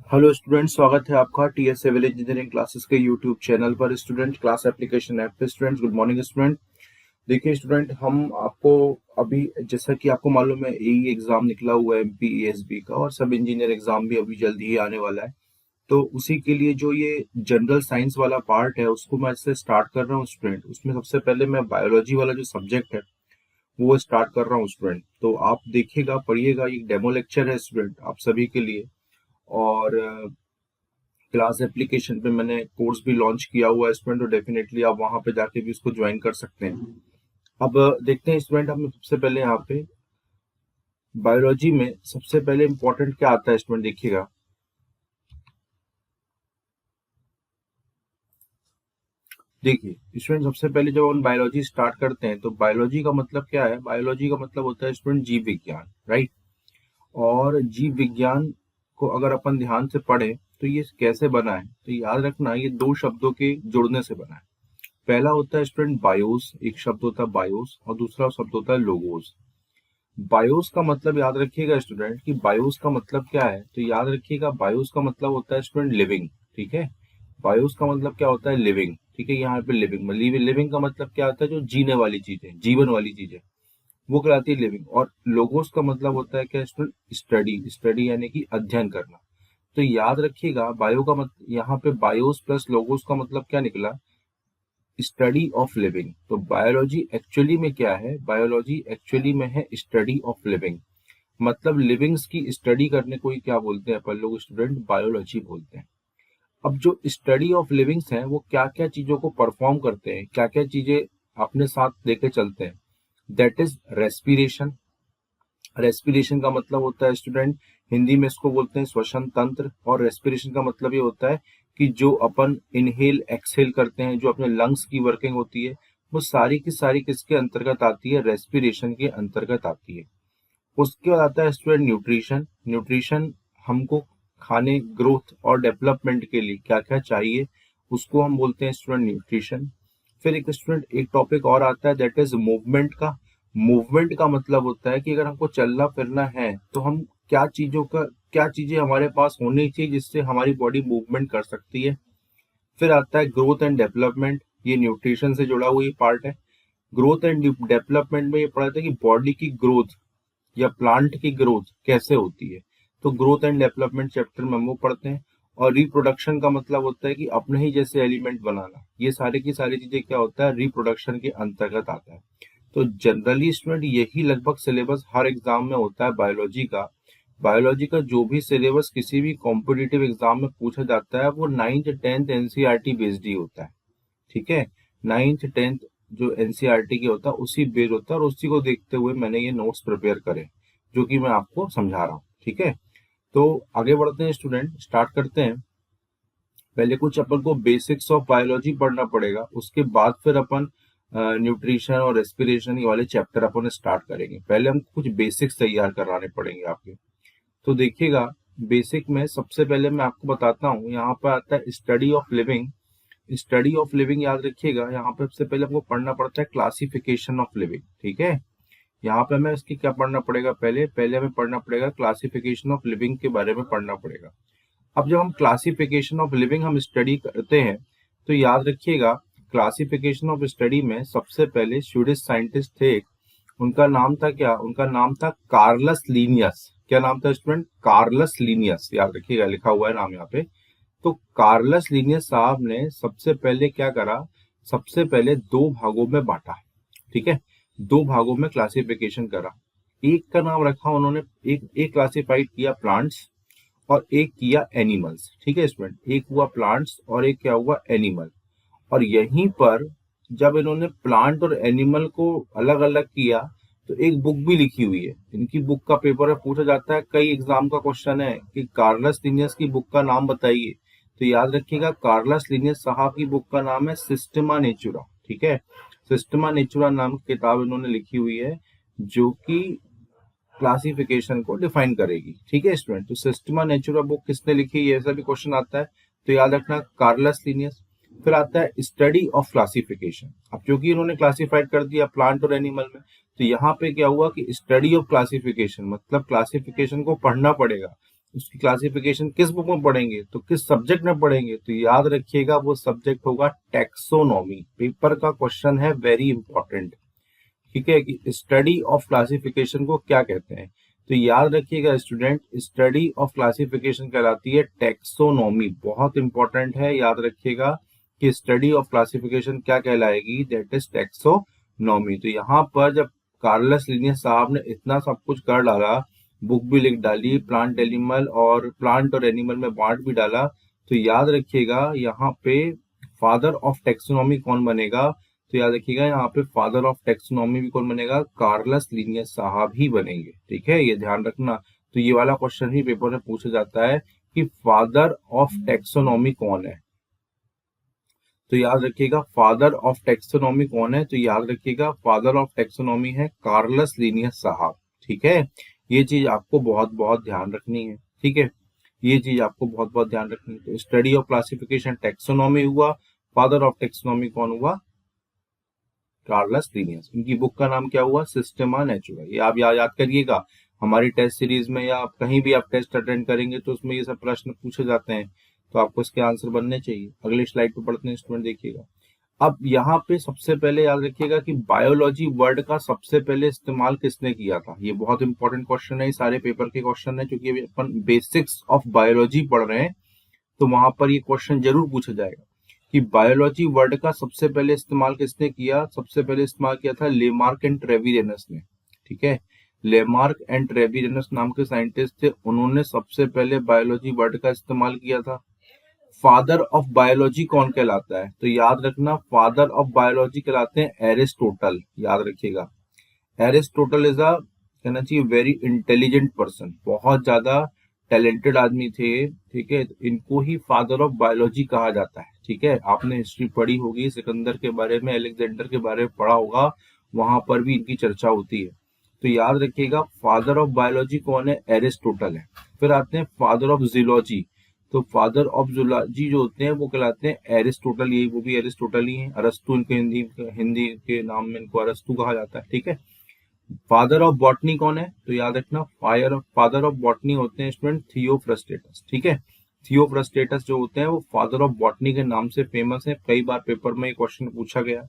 Hello student, स्वागत है आपका टीएस सिविल इंजीनियरिंग क्लासेस के यूट्यूब चैनल पर। स्टूडेंट क्लास एप्लीकेशन ऐप पे स्टूडेंट, गुड मॉर्निंग स्टूडेंट। देखिए स्टूडेंट, हम आपको अभी, जैसा कि आपको मालूम है, एई एग्जाम निकला हुआ है एमपी एएसबी का, और सब इंजीनियर एग्जाम भी अभी जल्दी ही आने वाला है। तो उसी के लिए जो ये जनरल साइंस वाला पार्ट है उसको मैं इससे स्टार्ट कर रहा हूँ स्टूडेंट। उसमें सबसे पहले मैं बायोलॉजी वाला जो सब्जेक्ट है वो स्टार्ट कर रहा हूँ स्टूडेंट। तो आप देखिएगा, पढ़िएगा, ये डेमो लेक्चर है स्टूडेंट आप सभी के लिए। और क्लास एप्लीकेशन पे मैंने कोर्स भी लॉन्च किया हुआ है स्टूडेंट, तो डेफिनेटली आप वहां पे जाके भी उसको ज्वाइन कर सकते हैं। अब देखते हैं स्टूडेंट, हम सबसे पहले यहाँ पे बायोलॉजी में सबसे पहले इंपॉर्टेंट क्या आता है स्टूडेंट, देखिएगा। देखिए स्टूडेंट, सबसे पहले जब हम बायोलॉजी स्टार्ट करते हैं तो बायोलॉजी का मतलब क्या है? बायोलॉजी का मतलब होता है स्टूडेंट जीव विज्ञान, राइट। और जीव विज्ञान को अगर अपन ध्यान से पढ़ें तो ये कैसे बना है, तो याद रखना ये दो शब्दों के जुड़ने से बना है। पहला होता है स्टूडेंट बायोस, एक शब्द होता है बायोस, और दूसरा शब्द होता है लोगोस। बायोस का मतलब याद रखिएगा स्टूडेंट कि बायोस का मतलब क्या है, तो याद रखिएगा बायोस का मतलब होता है स्टूडेंट लिविंग, ठीक है। बायोस का मतलब क्या होता है? लिविंग, ठीक है। यहाँ पे लिविंग, लिविंग का मतलब क्या होता है? जो जीने वाली चीजें, जीवन वाली चीजें, वो कहलाती है लिविंग। और लोगोस का मतलब होता है क्या स्टूडेंट? स्टडी, स्टडी यानी कि अध्ययन करना। तो याद रखिएगा बायो का मतलब, यहाँ पे बायोस प्लस लोगोस का मतलब क्या निकला? Study of living. तो बायोलॉजी एक्चुअली में क्या है? बायोलॉजी एक्चुअली में है स्टडी ऑफ लिविंग। मतलब लिविंग्स की स्टडी करने को ही क्या बोलते हैं अपन लोग स्टूडेंट? बायोलॉजी बोलते हैं। अब जो स्टडी ऑफ लिविंग्स हैं वो क्या क्या चीजों को परफॉर्म करते हैं, क्या क्या चीजें अपने साथ लेके चलते हैं? That is respiration. रेस्पिरेशन का मतलब होता है स्टूडेंट, हिंदी में इसको बोलते हैं श्वसन तंत्र। और रेस्पिरेशन का मतलब ये होता है कि जो अपन इनहेल एक्सहेल करते हैं, जो अपने लंग्स की वर्किंग होती है, वो सारी की सारी किसके अंतर्गत आती है? रेस्पिरेशन के अंतर्गत आती है। उसके बाद आता है स्टूडेंट न्यूट्रिशन। न्यूट्रिशन हमको खाने, ग्रोथ और डेवलपमेंट के लिए क्या क्या चाहिए, उसको हम बोलते हैं स्टूडेंट न्यूट्रिशन। फिर एक स्टूडेंट एक टॉपिक और आता है, दैट इज मूवमेंट का। मूवमेंट का मतलब होता है कि अगर हमको चलना फिरना है तो हम क्या चीजें हमारे पास होनी चाहिए जिससे हमारी बॉडी मूवमेंट कर सकती है। फिर आता है ग्रोथ एंड डेवलपमेंट, ये न्यूट्रिशन से जुड़ा हुआ ही पार्ट है। ग्रोथ एंड डेवलपमेंट में ये पढ़ा था कि बॉडी की ग्रोथ या प्लांट की ग्रोथ कैसे होती है। तो ग्रोथ एंड डेवलपमेंट चैप्टर में हम वो पढ़ते हैं। और रिप्रोडक्शन का मतलब होता है कि अपने ही जैसे एलिमेंट बनाना। ये सारी की सारी चीजें क्या होता है? रिप्रोडक्शन के अंतर्गत आता है। तो जनरली स्टूडेंट यही लगभग सिलेबस हर एग्जाम में होता है बायोलॉजी का। बायोलॉजी का जो भी सिलेबस किसी भी कॉम्पिटिटिव एग्जाम में पूछा जाता है वो 9th 10th एनसीईआरटी बेस्ड ही होता है, ठीक है। 9th 10th जो एनसीईआरटी के होता है उसी बेस्ड होता है, और उसी को देखते हुए मैंने ये नोट्स प्रिपेयर करे जो कि मैं आपको समझा रहा हूँ, ठीक है। तो आगे बढ़ते हैं स्टूडेंट, स्टार्ट करते हैं। पहले कुछ अपन को बेसिक्स ऑफ बायोलॉजी पढ़ना पड़ेगा, उसके बाद फिर अपन न्यूट्रिशन और रेस्पिरेशन ये वाले चैप्टर अपन स्टार्ट करेंगे। पहले हम कुछ बेसिक्स तैयार कराने पड़ेंगे आपके। तो देखिएगा, बेसिक में सबसे पहले मैं आपको बताता हूँ, यहाँ पर आता है study of living. Study of living याद रखिएगा, यहाँ पे सबसे पहले हमको पढ़ना पड़ता है क्लासिफिकेशन ऑफ लिविंग, ठीक है। यहाँ पे हमें इसकी क्या पढ़ना पड़ेगा? पहले पहले हमें पढ़ना पड़ेगा क्लासिफिकेशन ऑफ लिविंग के बारे में पढ़ना पड़ेगा। अब जब हम क्लासिफिकेशन ऑफ लिविंग हम स्टडी करते हैं तो याद रखिएगा, क्लासिफिकेशन ऑफ स्टडी में सबसे पहले स्वीडिश साइंटिस्ट थे एक, उनका नाम था क्या? उनका नाम था कार्लस लीनियस। क्या नाम था स्टूडेंट? कार्लस लीनियस, याद रखिएगा, लिखा हुआ है नाम यहाँ पे। तो कार्लस लीनियस साहब ने सबसे पहले क्या करा? सबसे पहले दो भागों में बांटा, ठीक है। दो भागों में क्लासिफिकेशन करा। एक का नाम रखा उन्होंने, एक क्लासिफाइड किया प्लांट्स और एक किया एनिमल्स, ठीक है स्टूडेंट। एक हुआ प्लांट्स और एक क्या हुआ? एनिमल। और यहीं पर जब इन्होंने प्लांट और एनिमल को अलग अलग किया तो एक बुक भी लिखी हुई है। इनकी बुक का पेपर है, पूछा जाता है, कई एग्जाम का क्वेश्चन है कि कार्लस लिनियस की बुक का नाम बताइए। तो याद रखिएगा, कार्लस लिनियस साहब की बुक का नाम है सिस्टमा नेचुरा, ठीक है। सिस्टमा नेचुरा नाम की किताब इन्होंने लिखी हुई है जो कि क्लासिफिकेशन को डिफाइन करेगी, ठीक है स्टूडेंट। तो सिस्टमा नेचुरा बुक किसने लिखी, ये ऐसा भी क्वेश्चन आता है, तो याद रखना कार्लस लिनियस। फिर आता है स्टडी ऑफ क्लासिफिकेशन। अब क्योंकि इन्होंने क्लासिफाइड कर दिया प्लांट और एनिमल में, तो यहाँ पे क्या हुआ कि स्टडी ऑफ क्लासिफिकेशन मतलब क्लासिफिकेशन को पढ़ना पड़ेगा। उसकी क्लासिफिकेशन किस बुक में पढ़ेंगे, तो किस सब्जेक्ट में पढ़ेंगे, तो याद रखिएगा वो सब्जेक्ट होगा टेक्सोनॉमी। पेपर का क्वेश्चन है, वेरी इंपॉर्टेंट, ठीक है, कि स्टडी ऑफ क्लासिफिकेशन को क्या कहते हैं। तो याद रखिएगा स्टूडेंट, स्टडी ऑफ क्लासिफिकेशन कहलाती है टेक्सोनॉमी। बहुत इंपॉर्टेंट है, याद रखिएगा कि स्टडी ऑफ क्लासिफिकेशन क्या कहलाएगी, दैट इज टेक्सोनॉमी। तो यहाँ पर जब कार्लस लिनियस साहब ने इतना सब कुछ कर डाला, बुक भी लिख डाली, प्लांट एनिमल और प्लांट और एनिमल में बांट भी डाला, तो याद रखिएगा यहाँ पे फादर ऑफ टेक्सोनॉमी कौन बनेगा, तो याद रखिएगा यहाँ पे फादर ऑफ टेक्सोनॉमी भी कौन बनेगा, कार्लस लिनियस साहब ही बनेंगे, ठीक है, ये ध्यान रखना। तो ये वाला क्वेश्चन ही पेपर में पूछा जाता है कि फादर ऑफ टेक्सोनॉमी कौन है। तो याद रखिएगा फादर ऑफ टेक्सोनॉमी कौन है, तो याद रखिएगा फादर ऑफ टेक्सोनॉमी है कार्लस लिनियस साहब, ठीक है। ये चीज आपको बहुत बहुत ध्यान रखनी है, ठीक है, ये चीज आपको बहुत बहुत ध्यान रखनी है। तो स्टडी ऑफ क्लासिफिकेशन टेक्सोनॉमी हुआ, फादर ऑफ टेक्सोनॉमी कौन हुआ, कार्लस लिनियस। इनकी बुक का नाम क्या हुआ, सिस्टेमा नेचुरा। ये आप याद करिएगा, हमारी टेस्ट सीरीज में या आप कहीं भी आप टेस्ट अटेंड करेंगे तो उसमें ये सब प्रश्न पूछे जाते हैं, तो आपको इसके आंसर बनने चाहिए। अगले स्लाइड पे पढ़ते हैं स्टूडेंट, देखिएगा। अब यहाँ पे सबसे पहले याद रखिएगा कि बायोलॉजी वर्ड का सबसे पहले इस्तेमाल किसने किया था। ये बहुत इंपॉर्टेंट क्वेश्चन है, सारे पेपर के क्वेश्चन है, क्योंकि अभी अपन बेसिक्स ऑफ बायोलॉजी पढ़ रहे हैं, तो वहां पर ये क्वेश्चन जरूर पूछा जाएगा कि बायोलॉजी वर्ड का सबसे पहले इस्तेमाल किसने किया। सबसे पहले इस्तेमाल किया था लेमार्क एंड ट्रेविरेनस ने, ठीक है। लेमार्क एंड ट्रेविरेनस नाम के साइंटिस्ट थे, उन्होंने सबसे पहले बायोलॉजी वर्ड का इस्तेमाल किया था। फादर ऑफ बायोलॉजी कौन कहलाता है, तो याद रखना फादर ऑफ बायोलॉजी कहलाते हैं एरिस्टोटल, याद रखिएगा। एरिस्टोटल इज अ, कहना चाहिए, वेरी इंटेलिजेंट पर्सन, बहुत ज्यादा टैलेंटेड आदमी थे, ठीक है। इनको ही फादर ऑफ बायोलॉजी कहा जाता है, ठीक है। आपने हिस्ट्री पढ़ी होगी, सिकंदर के बारे में, अलेक्जेंडर के बारे में पढ़ा होगा, वहां पर भी इनकी चर्चा होती है। तो याद रखिएगा फादर ऑफ बायोलॉजी कौन है, एरिस्टोटल है। फिर आते हैं फादर ऑफ जूलॉजी, तो फादर ऑफ जूलॉजी जो होते हैं वो कहलाते हैं एरिस्टोटल, यही वो भी एरिस्टोटल ही है। अरस्तु इनके हिंदी के नाम में इनको अरस्तु कहा जाता है, ठीक है। फादर ऑफ बॉटनी कौन है, तो याद रखना फादर ऑफ बॉटनी होते हैं स्टूडेंट थियोफ्रस्टेटस, ठीक है। थियोफ्रस्टेटस जो होते हैं वो फादर ऑफ बॉटनी के नाम से फेमस है, कई बार पेपर में ये क्वेश्चन पूछा गया।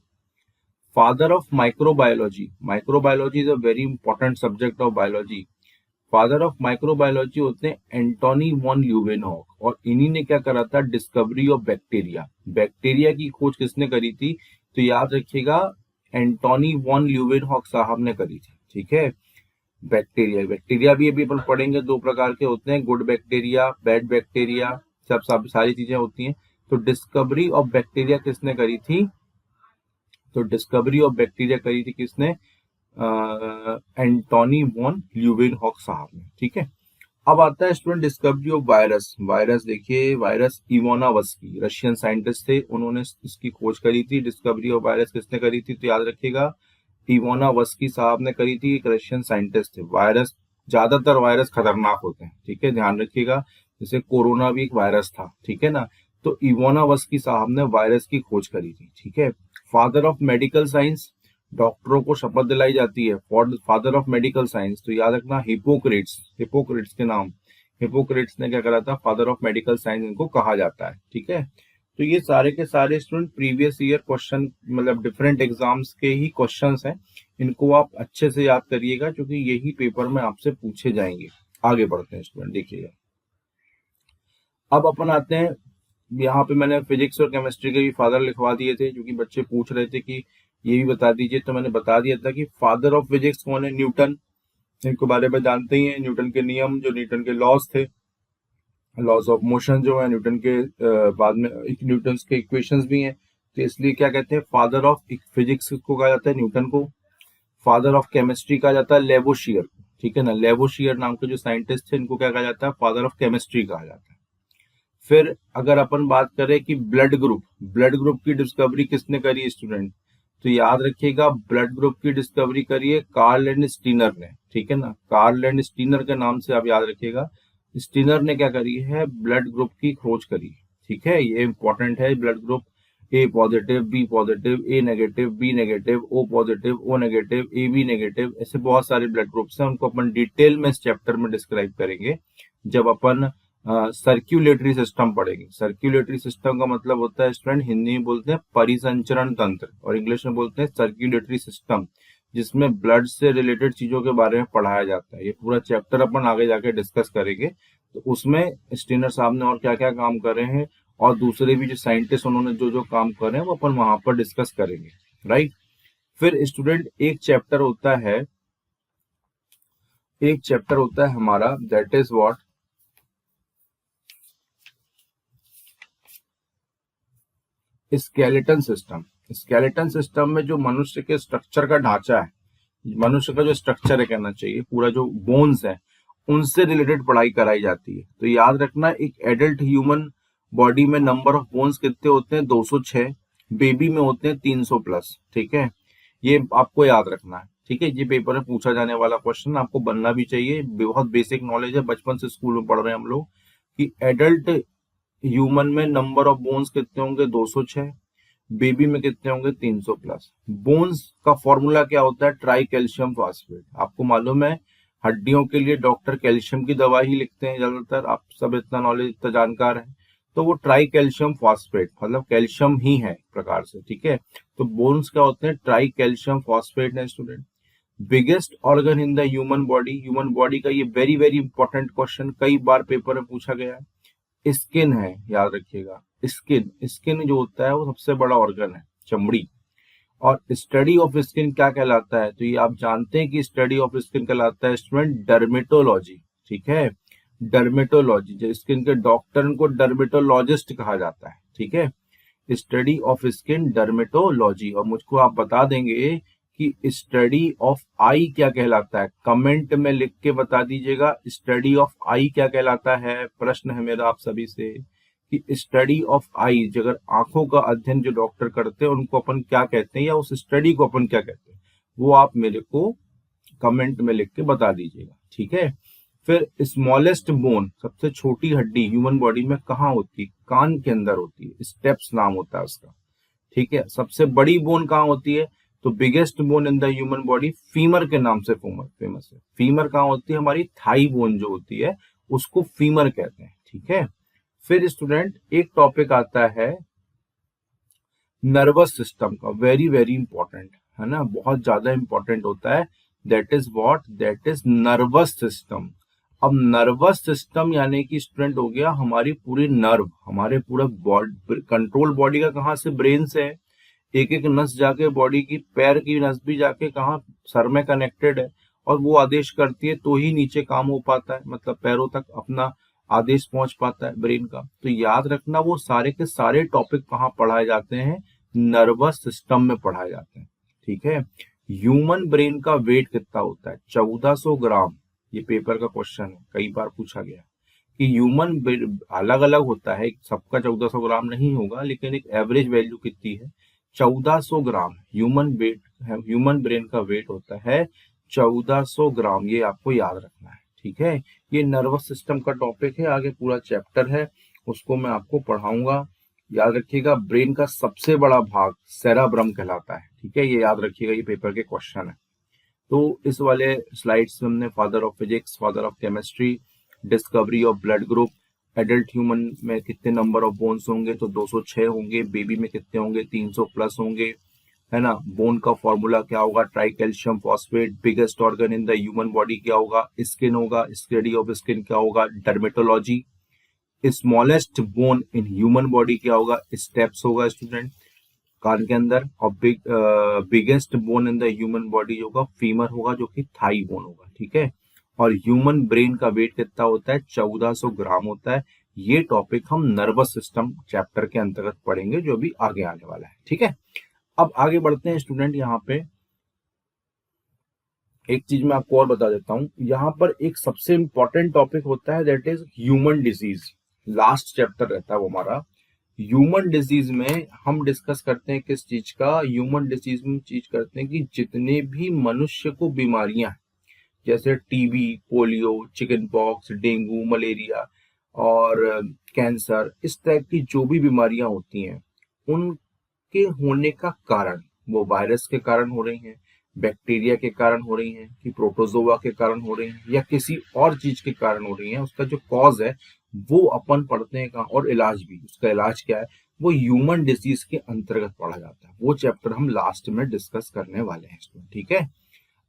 Father of microbiology, microbiology is a very important subject of biology. Father of microbiology होते हैं एंटोनी वॉन ल्यूवेनहॉक, और इन्हीं ने क्या करा था, डिस्कवरी ऑफ बैक्टीरिया। बैक्टीरिया की खोज किसने करी थी, तो याद रखिएगा एंटोनी वॉन ल्यूवेनहॉक साहब ने करी थी, ठीक है। बैक्टीरिया भी अभी अपन पढ़ेंगे, दो प्रकार के होते हैं, गुड बैक्टीरिया, बैड बैक्टीरिया, सब सारी चीजें होती हैं। तो डिस्कवरी ऑफ बैक्टीरिया किसने करी थी, तो डिस्कवरी ऑफ बैक्टीरिया करी थी किसने, एंटोनी वॉन ल्यूवेनहॉक साहब ने, ठीक है। अब आता है student discovery of virus. Virus देखिए, वायरस इवानोव्स्की रशियन साइंटिस्ट थे, उन्होंने इसकी खोज करी थी। डिस्कवरी ऑफ वायरस किसने करी थी, तो याद रखिएगा इवानोव्स्की साहब ने करी थी, एक रशियन साइंटिस्ट थे। वायरस, ज्यादातर वायरस खतरनाक होते हैं, ठीक है, ध्यान रखिएगा। जैसे कोरोना भी एक वायरस था, ठीक है ना। तो इवानोव्स्की साहब ने वायरस की खोज करी थी, ठीक है। फादर ऑफ मेडिकल साइंस, डॉक्टरों को शपथ दिलाई जाती है, फादर ऑफ मेडिकल साइंस, तो याद रखना हिपोक्रेट्स के नाम, हिपोक्रेट्स ने क्या करा था, फादर ऑफ मेडिकल साइंस इनको कहा जाता है, ठीक है। तो ये सारे के सारे स्टूडेंट प्रीवियस ईयर क्वेश्चन, मतलब डिफरेंट एग्जाम्स के ही क्वेश्चंस हैं, इनको आप अच्छे से याद करिएगा, क्योंकि यही पेपर में आपसे पूछे जाएंगे। आगे बढ़ते हैं स्टूडेंट, देखिएगा। अब अपन आते हैं, यहाँ पे मैंने फिजिक्स और केमिस्ट्री के भी फादर लिखवा दिए थे, क्योंकि बच्चे पूछ रहे थे कि ये भी बता दीजिए, तो मैंने बता दिया था कि फादर ऑफ फिजिक्स कौन है, न्यूटन। इनके बारे में जानते ही हैं, न्यूटन के नियम, जो न्यूटन के लॉज थे, लॉज ऑफ मोशन जो है न्यूटन के, बाद में न्यूटन के इक्वेशंस भी हैं, तो इसलिए क्या कहते हैं, फादर ऑफ फिजिक्स को कहा जाता है न्यूटन को। फादर ऑफ केमिस्ट्री कहा जाता है लेवोशियर को, ठीक है ना। लेवोशियर नाम के जो साइंटिस्ट थे, इनको क्या कहा जाता है, फादर ऑफ केमिस्ट्री कहा जाता है। फिर अगर अपन बात करें कि ब्लड ग्रुप की डिस्कवरी किसने करी स्टूडेंट, तो याद रखिएगा ब्लड ग्रुप की डिस्कवरी करी है कार्ल एंड स्टीनर ने, ठीक है ना। कार्ल एंड स्टीनर के नाम से आप याद रखिएगा, स्टीनर ने क्या करी है, ब्लड ग्रुप की खोज करी, ठीक है। ये इंपॉर्टेंट है, blood group A positive, B positive, A negative, B negative, O positive, O negative, A B negative, ऐसे बहुत सारे ब्लड ग्रुप्स हैं, उनको अपन डिटेल में इस चैप्टर में डिस्क्राइब करेंगे जब अपन सर्क्यूलेटरी सिस्टम पढ़ेंगे। सर्क्यूलेटरी सिस्टम का मतलब होता है स्टूडेंट, हिंदी में बोलते हैं परिसंचरण तंत्र और इंग्लिश में बोलते हैं सर्क्यूलेटरी सिस्टम, जिसमें ब्लड से रिलेटेड चीजों के बारे में पढ़ाया जाता है। ये पूरा चैप्टर अपन आगे जाके डिस्कस करेंगे। तो उसमें स्टेनर साहब ने और क्या क्या काम करे हैं और दूसरे भी जो साइंटिस्ट उन्होंने जो जो काम करे हैं वो अपन वहां पर डिस्कस करेंगे, राइट। फिर स्टूडेंट एक चैप्टर होता है हमारा, that is what, skeleton system. Skeleton system में जो मनुष्य के स्ट्रक्चर का ढांचा है, मनुष्य का जो स्ट्रक्चर है कहना चाहिए, पूरा जो बोन्स है उनसे रिलेटेड पढ़ाई कराई जाती है। तो याद रखना, एक एडल्ट ह्यूमन बॉडी में नंबर ऑफ बोन्स कितने होते हैं, 206। बेबी में होते हैं 300 प्लस, ठीक है। ये आपको याद रखना है, ठीक है। ये पेपर में पूछा जाने वाला क्वेश्चन आपको बनना भी चाहिए। बहुत बेसिक नॉलेज है, बचपन से स्कूल में पढ़ रहे हैं हम लोग कि एडल्ट ह्यूमन में नंबर ऑफ बोन्स कितने होंगे, 206। बेबी में कितने होंगे, 300 प्लस। बोन्स का फॉर्मूला क्या होता है, ट्राई कैल्शियम फॉस्फेट। आपको मालूम है हड्डियों के लिए डॉक्टर कैल्शियम की दवा ही लिखते हैं ज्यादातर, आप सब इतना नॉलेज, इतना जानकार है। तो वो ट्राई कैल्शियम फॉस्फेट मतलब कैल्शियम ही है एक प्रकार से, ठीक है। तो बोन्स क्या होते हैं, ट्राई कैल्शियम फॉस्फेट है student. Biggest organ in the human body, human body का ये वेरी वेरी इंपॉर्टेंट क्वेश्चन कई बार पेपर में पूछा गया है। स्किन है, याद रखिएगा। स्किन, स्किन जो होता है वो सबसे बड़ा ऑर्गन है, चमड़ी। और स्टडी ऑफ स्किन क्या कहलाता है, तो ये आप जानते हैं कि स्टडी ऑफ स्किन कहलाता है स्टूडेंट डर्मेटोलॉजी, ठीक है। डर्मेटोलॉजी, जो स्किन के डॉक्टर को डर्मेटोलॉजिस्ट कहा जाता है, ठीक है। Study of skin dermatology. और मुझको आप बता देंगे कि स्टडी ऑफ आई क्या कहलाता है, कमेंट में लिख के बता दीजिएगा स्टडी ऑफ आई क्या कहलाता है। प्रश्न है मेरा आप सभी से कि स्टडी ऑफ आई, अगर आंखों का अध्ययन जो डॉक्टर करते हैं उनको अपन क्या कहते हैं, या उस स्टडी को अपन क्या कहते हैं, वो आप मेरे को कमेंट में लिख के बता दीजिएगा, ठीक है। फिर स्मॉलेस्ट बोन, सबसे छोटी हड्डी ह्यूमन बॉडी में कहाँ होती है, कान के अंदर होती है, स्टेप्स नाम होता है उसका, ठीक है। सबसे बड़ी बोन कहाँ होती है, तो biggest bone in the human body femur के नाम से फेमस है। फीमर कहाँ होती है, हमारी थाई बोन जो होती है उसको फीमर कहते हैं, ठीक है। फिर स्टूडेंट एक टॉपिक आता है नर्वस सिस्टम का, वेरी वेरी इंपॉर्टेंट है ना, बहुत ज्यादा इंपॉर्टेंट होता है। That is what, that is nervous system. अब नर्वस सिस्टम यानी कि स्टूडेंट हो गया हमारी पूरी नर्व, हमारे पूरा बॉडी, कंट्रोल बॉडी का कहाँ से, ब्रेन से है। एक एक नस जाके बॉडी की, पैर की नस भी जाके कहाँ, सर में कनेक्टेड है, और वो आदेश करती है तो ही नीचे काम हो पाता है, मतलब पैरों तक अपना आदेश पहुंच पाता है ब्रेन का। तो याद रखना वो सारे के सारे टॉपिक कहाँ पढ़ाए जाते हैं, नर्वस सिस्टम में पढ़ाए जाते हैं, ठीक है। ह्यूमन ब्रेन का वेट कितना होता है, 1400 ग्राम। ये पेपर का क्वेश्चन है, कई बार पूछा गया कि ह्यूमन अलग अलग होता है, सबका 1400 ग्राम नहीं होगा, लेकिन एक एवरेज वैल्यू कितनी है, 1400 ग्राम। ह्यूमन ब्रेन का वेट होता है 1400 ग्राम, ये आपको याद रखना है, ठीक है। ये नर्वस सिस्टम का टॉपिक है, आगे पूरा चैप्टर है, उसको मैं आपको पढ़ाऊंगा। याद रखिएगा ब्रेन का सबसे बड़ा भाग सेरेब्रम कहलाता है, ठीक है। ये याद रखिएगा, ये पेपर के क्वेश्चन है। तो इस वाले स्लाइड्स में हमने father of physics, father of chemistry, discovery of blood group, adult human में कितने नंबर ऑफ बोन्स होंगे, तो 206 होंगे। बेबी में कितने होंगे, 300 प्लस होंगे, है ना। बोन का फॉर्मूला क्या होगा, try calcium phosphate. Biggest organ in the human body क्या होगा, स्किन होगा। स्टडी ऑफ स्किन क्या होगा, dermatology. Smallest bone in human body क्या होगा, स्टेप्स होगा स्टूडेंट, कान के अंदर। और biggest bone in the human body होगा फीमर होगा, जो कि थाई बोन होगा, ठीक है। और ह्यूमन ब्रेन का वेट कितना होता है, 1400 ग्राम होता है। ये टॉपिक हम नर्वस सिस्टम चैप्टर के अंतर्गत पढ़ेंगे, जो भी आगे आने वाला है, ठीक है। अब आगे बढ़ते हैं स्टूडेंट, यहाँ पे एक चीज मैं आपको और बता देता हूँ। यहाँ पर एक सबसे इंपॉर्टेंट टॉपिक होता है, that is human disease. Last chapter रहता है वो हमारा। ह्यूमन डिजीज में हम डिस्कस करते हैं किस चीज का, ह्यूमन डिजीज में चीज करते हैं कि जितने भी मनुष्य को बीमारियां हैं, जैसे TB, polio, chicken pox, dengue, malaria और कैंसर, इस टाइप की जो भी बीमारियां होती हैं, उन के होने का कारण, वो वायरस के कारण हो रही हैं, बैक्टीरिया के कारण हो रही हैं, कि प्रोटोजोआ के कारण हो रही हैं, या किसी और चीज के कारण हो रही हैं, उसका जो कॉज है वो अपन पढ़ते हैं कहाँ, और इलाज भी, उसका इलाज क्या है वो ह्यूमन डिजीज के अंतर्गत पढ़ा जाता है। वो चैप्टर हम लास्ट में डिस्कस करने वाले हैं इसमें, ठीक है।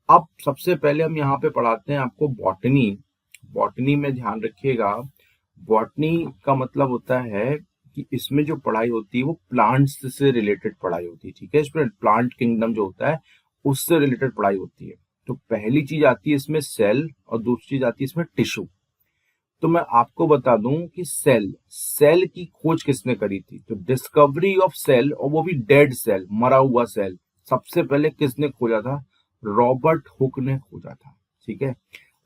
अब सबसे पहले हम यहाँ पे पढ़ाते हैं आपको बॉटनी। बॉटनी में ध्यान रखिएगा, बॉटनी का मतलब होता है कि इसमें जो पढ़ाई होती है वो प्लांट्स से रिलेटेड पढ़ाई होती है, ठीक है स्टूडेंट। प्लांट किंगडम जो होता है उससे रिलेटेड पढ़ाई होती है। तो पहली चीज आती है इसमें सेल, और दूसरी चीज आती है इसमें टिश्यू। तो मैं आपको बता दूं कि सेल, सेल की खोज किसने करी थी, तो डिस्कवरी ऑफ सेल, और वो भी डेड सेल, मरा हुआ सेल, सबसे पहले किसने खोजा था, रॉबर्ट हुक ने खोजा था, ठीक है।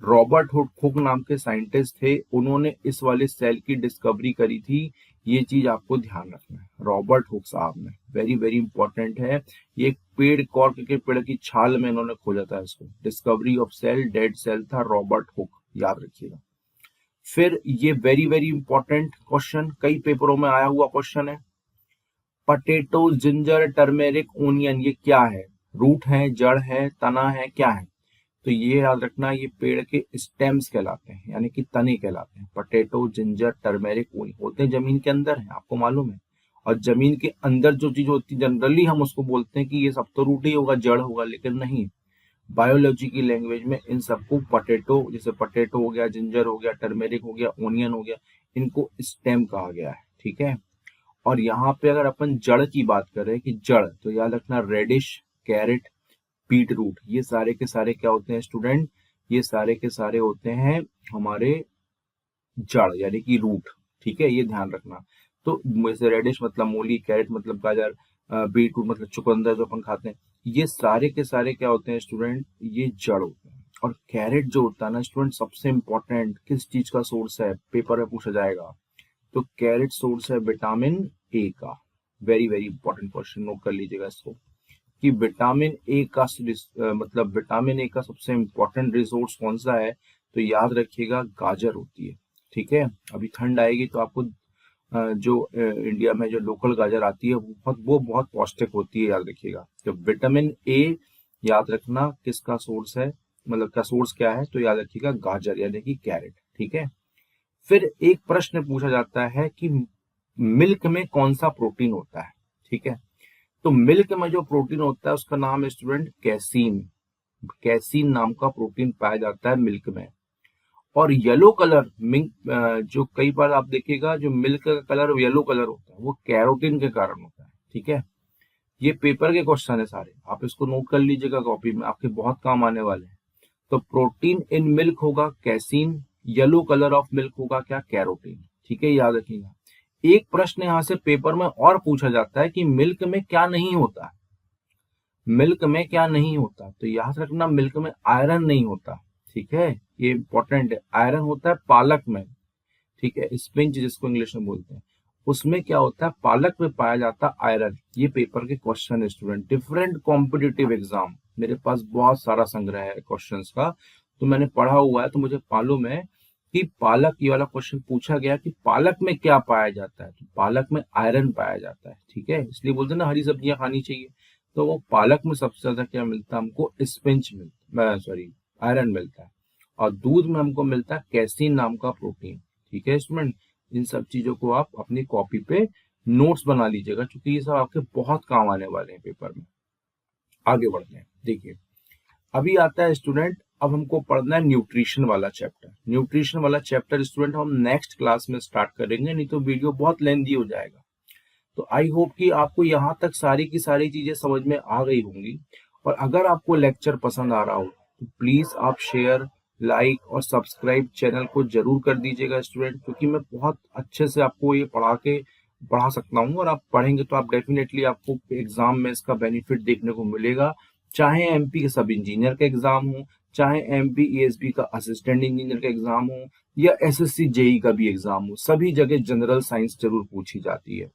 रॉबर्ट हुक नाम के साइंटिस्ट थे, उन्होंने इस वाले सेल की डिस्कवरी करी थी। ये चीज आपको ध्यान रखना है, रॉबर्ट हुक साहब ने, वेरी वेरी इंपॉर्टेंट है। ये एक पेड़, कॉर्क के पेड़ की छाल में इन्होंने खोजा था इसको। Discovery of cell, dead cell था रॉबर्ट हुक, याद रखिएगा। फिर ये वेरी वेरी इंपॉर्टेंट क्वेश्चन, कई पेपरों में आया हुआ क्वेश्चन है, पटेटो, जिंजर, टर्मेरिक, ओनियन, ये क्या है, रूट है, जड़ है, तना है, क्या है। तो ये याद रखना, ये पेड़ के स्टेम्स कहलाते हैं, यानी कि तने कहलाते हैं। पटेटो, जिंजर, टर्मेरिक, ओनियन होते हैं जमीन के अंदर है, आपको मालूम है। और जमीन के अंदर जो चीज होती है जनरली हम उसको बोलते हैं कि ये सब तो रूट ही होगा, जड़ होगा, लेकिन नहीं। बायोलॉजी की लैंग्वेज में इन सबको पटेटो, जैसे पटेटो हो गया, जिंजर हो गया, टर्मेरिक हो गया, ओनियन हो गया, इनको स्टेम कहा गया है, ठीक है। और यहाँ पे अगर अपन जड़ की बात करें कि जड़, तो याद रखना रेडिश, कैरेट, बीट रूट, ये सारे के सारे क्या होते हैं स्टूडेंट, ये सारे के सारे होते हैं हमारे जड़, यानी कि रूट, ठीक है, ये ध्यान रखना। तो जैसे रेडिश मतलब मूली, कैरेट मतलब गाजर, बीट रूट मतलब चुकंदर जो अपन खाते हैं, ये सारे के सारे क्या होते हैं स्टूडेंट, ये जड़ होते हैं। और कैरेट जो होता है ना स्टूडेंट, सबसे इंपॉर्टेंट, किस चीज का सोर्स है, पेपर में पूछा जाएगा। तो कैरेट सोर्स है विटामिन ए का। Very very important question, note कर लीजिएगा इसको, कि विटामिन ए का मतलब विटामिन ए का सबसे इंपॉर्टेंट रिसोर्स कौन सा है, तो याद रखिएगा गाजर होती है, ठीक है। अभी ठंड आएगी तो आपको जो इंडिया में जो लोकल गाजर आती है वो बहुत पौष्टिक होती है, याद रखिएगा। तो विटामिन ए याद रखना किसका सोर्स है, मतलब का सोर्स क्या है, तो याद रखिएगा गाजर यानी कि कैरेट, ठीक है। फिर एक प्रश्न पूछा जाता है कि मिल्क में कौन सा प्रोटीन होता है, ठीक है। तो मिल्क में जो प्रोटीन होता है उसका नाम है स्टूडेंट कैसीन। कैसीन नाम का प्रोटीन पाया जाता है मिल्क में। और येलो कलर जो कई बार आप देखिएगा जो मिल्क का कलर येलो कलर होता है वो कैरोटीन के कारण होता है, ठीक है। ये पेपर के क्वेश्चन है सारे, आप इसको नोट कर लीजिएगा कॉपी में, आपके बहुत काम आने वाले हैं। तो प्रोटीन इन मिल्क होगा casein, yellow colour of milk होगा क्या, कैरोटीन, ठीक है, याद रखिएगा। एक प्रश्न यहाँ से पेपर में और पूछा जाता है कि मिल्क में क्या नहीं होता, मिल्क में क्या नहीं होता, तो याद रखना मिल्क में आयरन नहीं होता, ठीक है, ये इंपॉर्टेंट है। आयरन होता है पालक में, ठीक है, स्पिंच जिसको इंग्लिश में बोलते हैं, उसमें क्या होता है, पालक में पाया जाता है आयरन। ये पेपर के क्वेश्चन है स्टूडेंट, डिफरेंट कॉम्पिटिटिव एग्जाम, मेरे पास बहुत सारा संग्रह है क्वेश्चंस का, तो मैंने पढ़ा हुआ है, तो मुझे मालूम है कि पालक, ये वाला क्वेश्चन पूछा गया कि पालक में क्या पाया जाता है, तो पालक में आयरन पाया जाता है, ठीक है, इसलिए बोलते हैं ना हरी सब्जियां खानी चाहिए। तो वो पालक में सबसे ज्यादा क्या मिलता है हमको, स्पिंच मिलता, सॉरी आयरन मिलता है। और दूध में हमको मिलता है कैसीन नाम का प्रोटीन, ठीक है स्टूडेंट। इन सब चीजों को आप अपनी कॉपी पे नोट्स बना लीजिएगा, क्योंकि ये सब आपके बहुत काम आने वाले हैं पेपर में। आगे बढ़ते हैं, देखिए अभी आता है स्टूडेंट, अब हमको पढ़ना है न्यूट्रिशन वाला चैप्टर। न्यूट्रिशन वाला चैप्टर स्टूडेंट हम नेक्स्ट क्लास में स्टार्ट करेंगे, नहीं तो वीडियो बहुत लेंदी हो जाएगा। तो आई होप कि आपको यहाँ तक सारी की सारी चीजें समझ में आ गई होंगी। और अगर आपको लेक्चर पसंद आ रहा हो तो प्लीज आप शेयर, लाइक और सब्सक्राइब चैनल को जरूर कर दीजिएगा स्टूडेंट, क्योंकि मैं बहुत अच्छे से आपको ये पढ़ा सकता हूँ, और आप पढ़ेंगे तो आप डेफिनेटली आपको एग्जाम में इसका बेनिफिट देखने को मिलेगा। चाहे एमपी के सब इंजीनियर का एग्जाम हो, चाहे एमपी ईएसबी का असिस्टेंट इंजीनियर का एग्जाम हो, या एसएससी जेई का भी एग्जाम हो, सभी जगह जनरल साइंस जरूर पूछी जाती है।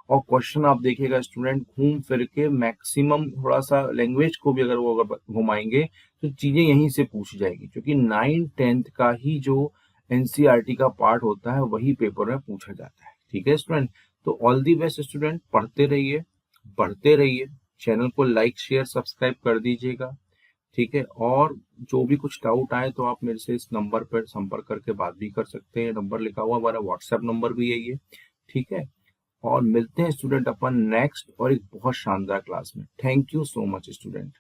और क्वेश्चन आप देखिएगा स्टूडेंट घूम फिर के मैक्सिमम, थोड़ा सा लैंग्वेज को भी अगर वो अगर घुमाएंगे तो चीजें यहीं से पूछी जाएगी, क्योंकि 9th-10th का ही जो एनसीईआरटी का पार्ट होता है वही पेपर में पूछा जाता है, ठीक है स्टूडेंट। तो ऑल दी बेस्ट स्टूडेंट, पढ़ते रहिए, बढ़ते रहिए, चैनल को लाइक शेयर सब्सक्राइब कर दीजिएगा, ठीक है। और जो भी कुछ डाउट आए तो आप मेरे से इस नंबर पर संपर्क करके बात भी कर सकते हैं। नंबर लिखा हुआ, हमारा व्हाट्सएप नंबर भी यही है, ठीक है। और मिलते हैं स्टूडेंट अपन नेक्स्ट और एक बहुत शानदार क्लास में। Thank you so much student.